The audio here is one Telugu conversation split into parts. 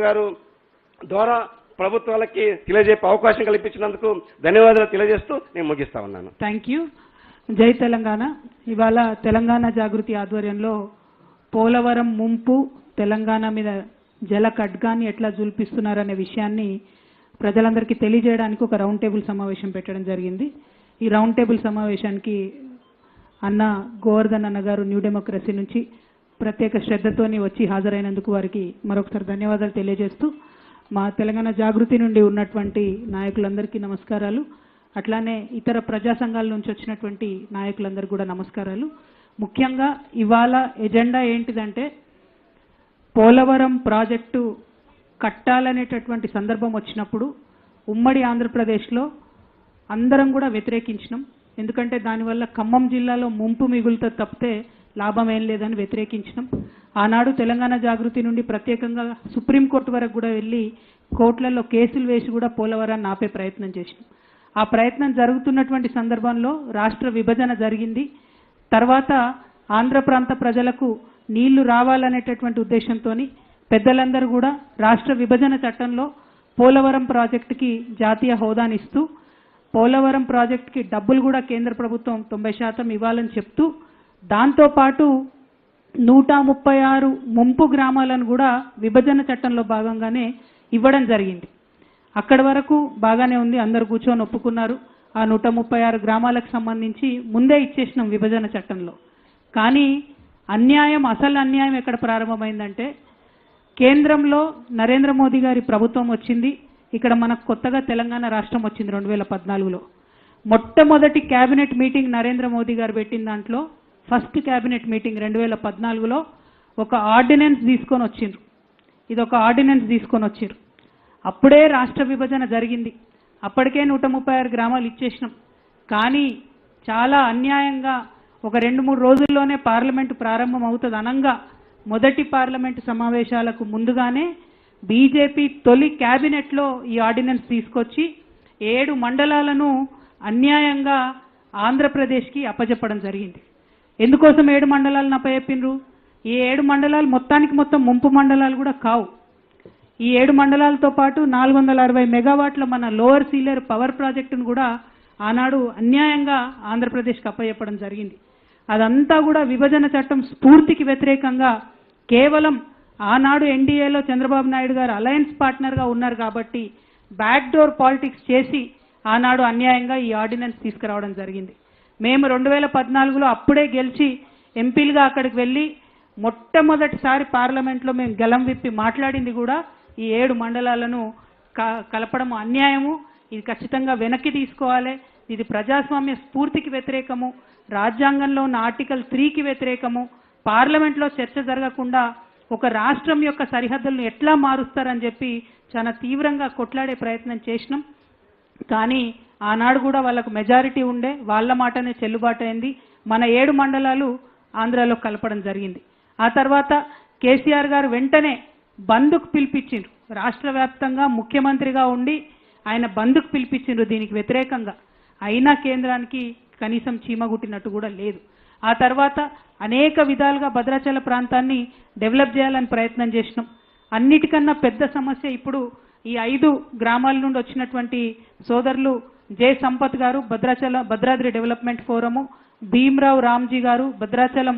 గారు ద్వారా ప్రభుత్వాలకి తెలియజేపే అవకాశం కల్పించినందుకు ధన్యవాదాలు తెలియజేస్తూ నేను ముగిస్తా ఉన్నాను. Thank you. జై తెలంగాణ. ఇవాళ తెలంగాణ జాగృతి ఆధ్వర్యంలో పోలవరం ముంపు, తెలంగాణ మీద జల ఖడ్గాన్ని ఎట్లా జుల్పిస్తున్నారనే విషయాన్ని ప్రజలందరికీ తెలియజేయడానికి ఒక రౌండ్ టేబుల్ సమావేశం పెట్టడం జరిగింది. ఈ రౌండ్ టేబుల్ సమావేశానికి అన్న గోవర్ధన్ అన్న గారు న్యూ డెమోక్రసీ నుంచి ప్రత్యేక శ్రద్ధతోని వచ్చి హాజరైనందుకు వారికి మరొకసారి ధన్యవాదాలు తెలియజేస్తూ, మా తెలంగాణ జాగృతి నుండి ఉన్నటువంటి నాయకులందరికీ నమస్కారాలు, అట్లానే ఇతర ప్రజా సంఘాల నుంచి వచ్చినటువంటి నాయకులందరికీ కూడా నమస్కారాలు. ముఖ్యంగా ఇవాళ ఎజెండా ఏంటిదంటే పోలవరం ప్రాజెక్టు కట్టాలనేటటువంటి సందర్భం వచ్చినప్పుడు ఉమ్మడి ఆంధ్రప్రదేశ్లో అందరం కూడా వ్యతిరేకించినాం. ఎందుకంటే దానివల్ల ఖమ్మం జిల్లాలో ముంపు మిగులుతో తప్పితే లాభం ఏం లేదని వ్యతిరేకించినాం. ఆనాడు తెలంగాణ జాగృతి నుండి ప్రత్యేకంగా సుప్రీంకోర్టు వరకు కూడా వెళ్ళి కోర్టులలో కేసులు వేసి కూడా పోలవరాన్ని ఆపే ప్రయత్నం చేసినాం. ఆ ప్రయత్నం జరుగుతున్నటువంటి సందర్భంలో రాష్ట్ర విభజన జరిగింది. తర్వాత ఆంధ్ర ప్రాంత ప్రజలకు నీళ్లు రావాలనేటటువంటి ఉద్దేశంతో పెద్దలందరూ కూడా రాష్ట్ర విభజన చట్టంలో పోలవరం ప్రాజెక్టుకి జాతీయ హోదానిస్తూ పోలవరం ప్రాజెక్టుకి డబ్బులు కూడా కేంద్ర ప్రభుత్వం 90% ఇవ్వాలని చెప్తూ, దాంతోపాటు 136 ముంపు గ్రామాలను కూడా విభజన చట్టంలో భాగంగానే ఇవ్వడం జరిగింది. అక్కడి వరకు బాగానే ఉంది, అందరు కూర్చొని ఒప్పుకున్నారు. ఆ 136 గ్రామాలకు సంబంధించి ముందే ఇచ్చేసినాం విభజన చట్టంలో. కానీ అన్యాయం, అసలు అన్యాయం ఎక్కడ ప్రారంభమైందంటే కేంద్రంలో నరేంద్ర మోదీ గారి ప్రభుత్వం వచ్చింది. ఇక్కడ మనకు కొత్తగా తెలంగాణ రాష్ట్రం వచ్చింది 2014లో. మొట్టమొదటి క్యాబినెట్ మీటింగ్ నరేంద్ర మోదీ గారు పెట్టిన దాంట్లో ఫస్ట్ క్యాబినెట్ మీటింగ్ 2014లో ఒక ఆర్డినెన్స్ తీసుకొని వచ్చిండ్రు. ఇది ఒక ఆర్డినెన్స్ తీసుకొని వచ్చిండ్రు. అప్పుడే రాష్ట్ర విభజన జరిగింది. అప్పటికే 136 గ్రామాలు ఇచ్చేసినాం. కానీ చాలా అన్యాయంగా ఒక 2-3 రోజుల్లోనే పార్లమెంటు ప్రారంభం అవుతుంది అనంగా మొదటి పార్లమెంటు సమావేశాలకు ముందుగానే బీజేపీ తొలి క్యాబినెట్లో ఈ ఆర్డినెన్స్ తీసుకొచ్చి 7 మండలాలను అన్యాయంగా ఆంధ్రప్రదేశ్కి అప్పజెప్పడం జరిగింది. ఎందుకోసం 7 మండలాలను అప్పజెప్పిండ్రు? ఈ 7 మండలాలు మొత్తం ముంపు మండలాలు కూడా కావు. ఈ 7 మండలాలతో పాటు 460 మెగావాట్ల మన లోవర్ సీలేరు పవర్ ప్రాజెక్టును కూడా ఆనాడు అన్యాయంగా ఆంధ్రప్రదేశ్కి అప్పజెప్పడం జరిగింది. అదంతా కూడా విభజన చట్టం స్ఫూర్తికి వ్యతిరేకంగా కేవలం ఆనాడు ఎన్డీఏలో చంద్రబాబు నాయుడు గారు అలయన్స్ పార్ట్నర్గా ఉన్నారు కాబట్టి బ్యాక్డోర్ పాలిటిక్స్ చేసి ఆనాడు అన్యాయంగా ఈ ఆర్డినెన్స్ తీసుకురావడం జరిగింది. మేము 2014లో అప్పుడే గెలిచి ఎంపీలుగా అక్కడికి వెళ్ళి మొట్టమొదటిసారి పార్లమెంట్లో మేము గలం విప్పి మాట్లాడింది కూడా ఈ 7 మండలాలను కలపడం అన్యాయము, ఇది ఖచ్చితంగా వెనక్కి తీసుకోవాలి, ఇది ప్రజాస్వామ్య స్ఫూర్తికి వ్యతిరేకము, రాజ్యాంగంలో ఉన్న ఆర్టికల్ 3కి వ్యతిరేకము, పార్లమెంట్లో చర్చ జరగకుండా ఒక రాష్ట్రం యొక్క సరిహద్దులను ఎట్లా మారుస్తారని చెప్పి చాలా తీవ్రంగా కొట్లాడే ప్రయత్నం చేసినాం. కానీ ఆనాడు కూడా వాళ్ళకు మెజారిటీ ఉండే, వాళ్ళ మాటనే చెల్లుబాటు అయింది. మన 7 మండలాలు ఆంధ్రాలో కలపడం జరిగింది. ఆ తర్వాత కేసీఆర్ గారు వెంటనే బంద్కు పిలిపించిండ్రు. రాష్ట్ర వ్యాప్తంగా ముఖ్యమంత్రిగా ఉండి ఆయన బంద్కు పిలిపించిండ్రు దీనికి వ్యతిరేకంగా. అయినా కేంద్రానికి కనీసం చీమగుట్టినట్టు కూడా లేదు. ఆ తర్వాత అనేక విధాలుగా భద్రాచల ప్రాంతాన్ని డెవలప్ చేయాలని ప్రయత్నం చేసినాం. అన్నిటికన్నా పెద్ద సమస్య ఇప్పుడు ఈ 5 గ్రామాల నుండి వచ్చినటువంటి సోదరులు జే సంపత్ గారు భద్రాద్రి డెవలప్మెంట్ ఫోరము, భీమ్రావు రామ్జీ గారు భద్రాచలం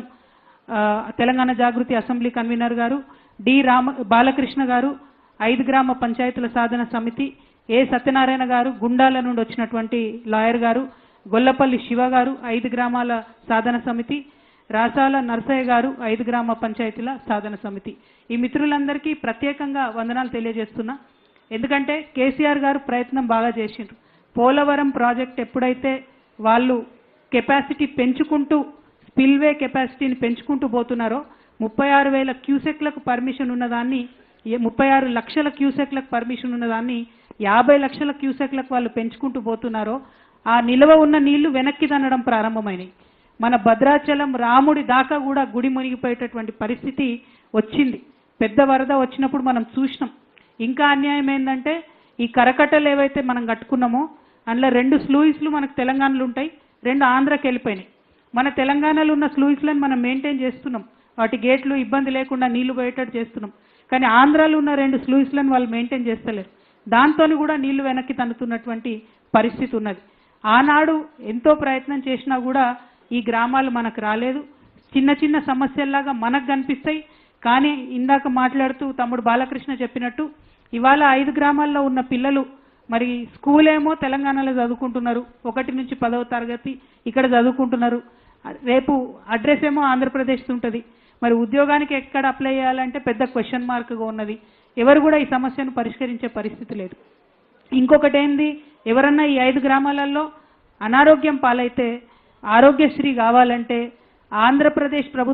తెలంగాణ జాగృతి అసెంబ్లీ కన్వీనర్ గారు, డి బాలకృష్ణ గారు 5 గ్రామ పంచాయతీల సాధన సమితి, ఏ సత్యనారాయణ గారు గుండాల నుండి వచ్చినటువంటి లాయర్ గారు, గొల్లపల్లి శివ గారు 5 గ్రామాల సాధన సమితి, రాసాల నర్సయ్య గారు 5 గ్రామ పంచాయతీల సాధన సమితి. ఈ మిత్రులందరికీ ప్రత్యేకంగా వందనాలు తెలియజేస్తున్నా. ఎందుకంటే కేసీఆర్ గారు ప్రయత్నం బాగా చేసిండ్రు. పోలవరం ప్రాజెక్ట్ ఎప్పుడైతే వాళ్ళు కెపాసిటీ పెంచుకుంటూ స్పిల్వే కెపాసిటీని పెంచుకుంటూ పోతున్నారో 36,000 క్యూసెక్లకు పర్మిషన్ ఉన్నదాన్ని 36 లక్షల క్యూసెక్లకు పర్మిషన్ ఉన్నదాన్ని 50 లక్షల క్యూసెక్లకు వాళ్ళు పెంచుకుంటూ పోతున్నారో ఆ నిల్వ ఉన్న నీళ్లు వెనక్కి తన్నడం ప్రారంభమైనాయి. మన భద్రాచలం రాముడి దాకా కూడా గుడి మునిగిపోయేటటువంటి పరిస్థితి వచ్చింది. పెద్ద వరద వచ్చినప్పుడు మనం చూసినాం. ఇంకా అన్యాయం ఏంటంటే ఈ కరకట్టలు ఏవైతే మనం కట్టుకున్నామో అందులో 2 స్లూయిస్లు మనకు తెలంగాణలో ఉంటాయి, 2 ఆంధ్రాకి వెళ్ళిపోయినాయి. మన తెలంగాణలో ఉన్న స్లూయిస్లను మనం మెయింటైన్ చేస్తున్నాం, వాటి గేట్లు ఇబ్బంది లేకుండా నీళ్లు పోయేటట్టు చేస్తున్నాం. కానీ ఆంధ్రాలో ఉన్న 2 స్లూయిస్లను వాళ్ళు మెయింటైన్ చేస్తలేరు. దాంతోని కూడా నీళ్లు వెనక్కి తన్నుతున్నటువంటి పరిస్థితి ఉన్నది. ఆనాడు ఎంతో ప్రయత్నం చేసినా కూడా ఈ గ్రామాలు మనకు రాలేదు. చిన్న చిన్న సమస్యల్లాగా మనకు కనిపిస్తాయి. కానీ ఇందాక మాట్లాడుతూ తమ్ముడు బాలకృష్ణ చెప్పినట్టు ఇవాళ 5 గ్రామాల్లో ఉన్న పిల్లలు మరి స్కూల్ ఏమో తెలంగాణలో చదువుకుంటున్నారు, 1 నుంచి 10వ తరగతి ఇక్కడ చదువుకుంటున్నారు. రేపు అడ్రస్ ఏమో ఆంధ్రప్రదేశ్ ఉంటుంది. మరి ఉద్యోగానికి ఎక్కడ అప్లై చేయాలంటే పెద్ద క్వశ్చన్ మార్క్గా ఉన్నది. ఎవరు కూడా ఈ సమస్యను పరిష్కరించే పరిస్థితి లేదు. ఇంకొకటి ఏంది, ఎవరన్నా ఈ 5 గ్రామాలలో అనారోగ్యం పాలైతే ఆరోగ్యశ్రీ కావాలంటే ఆంధ్రప్రదేశ్ ప్రభుత్వం